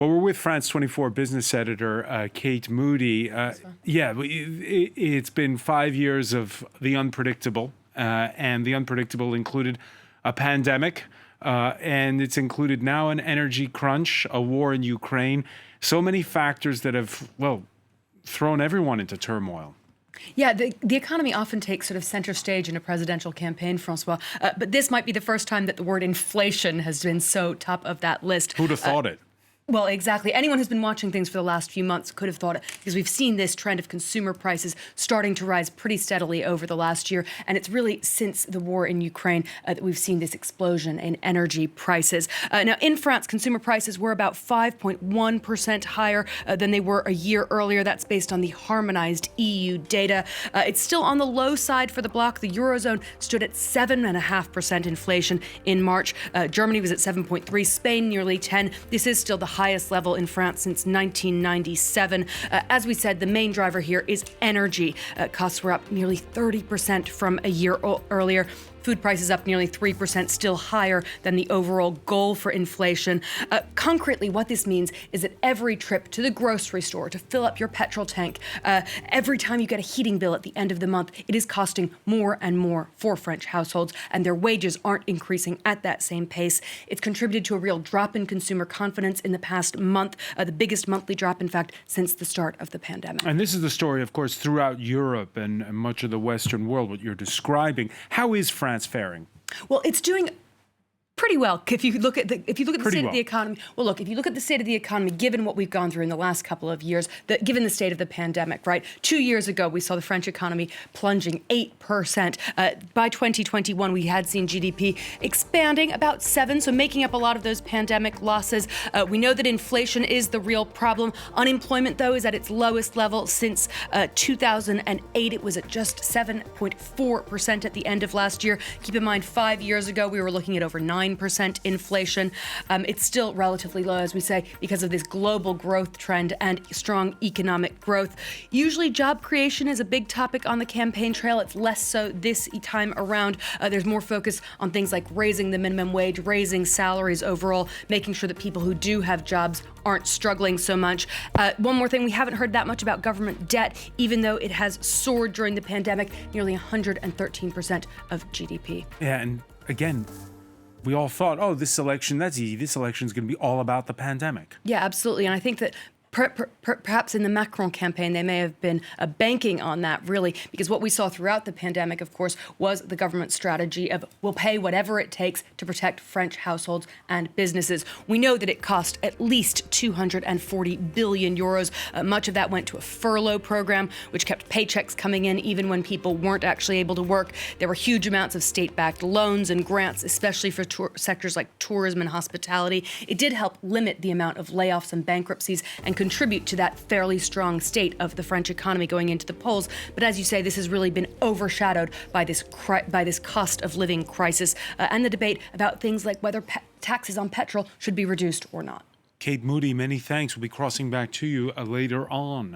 Well, we're with France 24 business editor Kate Moody. It's been 5 years of the unpredictable, and the unpredictable included a pandemic, and it's included now an energy crunch, a war in Ukraine. So many factors that have, thrown everyone into turmoil. Yeah, the economy often takes sort of center stage in a presidential campaign, Francois. But this might be the first time that the word inflation has been so top of that list. Who'd have thought it? Well, exactly. Anyone who's been watching things for the last few months could have thought it, because we've seen this trend of consumer prices starting to rise pretty steadily over the last year. And it's really since the war in Ukraine that we've seen this explosion in energy prices. Now, in France, consumer prices were about 5.1% higher than they were a year earlier. That's based on the harmonized EU data. It's still on the low side for the bloc. The Eurozone stood at 7.5% inflation in March. Germany was at 7.3%, Spain nearly 10%. This is still the highest level in France since 1997. As we said, the main driver here is energy. Costs were up nearly 30% from a year earlier. Food prices up nearly 3%, still higher than the overall goal for inflation. Concretely, what this means is that every trip to the grocery store to fill up your petrol tank, every time you get a heating bill at the end of the month, it is costing more and more for French households, and their wages aren't increasing at that same pace. It's contributed to a real drop in consumer confidence in the past month, the biggest monthly drop, in fact, since the start of the pandemic. And this is the story, of course, throughout Europe and much of the Western world, what you're describing. How is France faring? Well, it's doing pretty well if you look at the state of the economy. Well, look, if you look at the state of the economy, given what we've gone through in the last couple of years, given the state of the pandemic, right? 2 years ago, we saw the French economy plunging 8%. By 2021, we had seen GDP expanding about 7%, so making up a lot of those pandemic losses. We know that inflation is the real problem. Unemployment, though, is at its lowest level since 2008. It was at just 7.4% at the end of last year. Keep in mind, 5 years ago, we were looking at over 9% inflation. It's still relatively low, as we say, because of this global growth trend and strong economic growth. Usually job creation is a big topic on the campaign trail. It's less so this time around. There's more focus on things like raising the minimum wage, raising salaries overall, making sure that people who do have jobs aren't struggling so much. One more thing, we haven't heard that much about government debt, even though it has soared during the pandemic, nearly 113% of GDP. Yeah, and again, we all thought, this election, that's easy. This election is going to be all about the pandemic. Yeah, absolutely. And I think that perhaps in the Macron campaign, they may have been banking on that, really, because what we saw throughout the pandemic, of course, was the government strategy of we'll pay whatever it takes to protect French households and businesses. We know that it cost at least 240 billion euros. Much of that went to a furlough program, which kept paychecks coming in even when people weren't actually able to work. There were huge amounts of state-backed loans and grants, especially for sectors like tourism and hospitality. It did help limit the amount of layoffs and bankruptcies and contribute to that fairly strong state of the French economy going into the polls. But as you say, this has really been overshadowed by this cost of living crisis and the debate about things like whether taxes on petrol should be reduced or not. Kate Moody, many thanks. We'll be crossing back to you later on.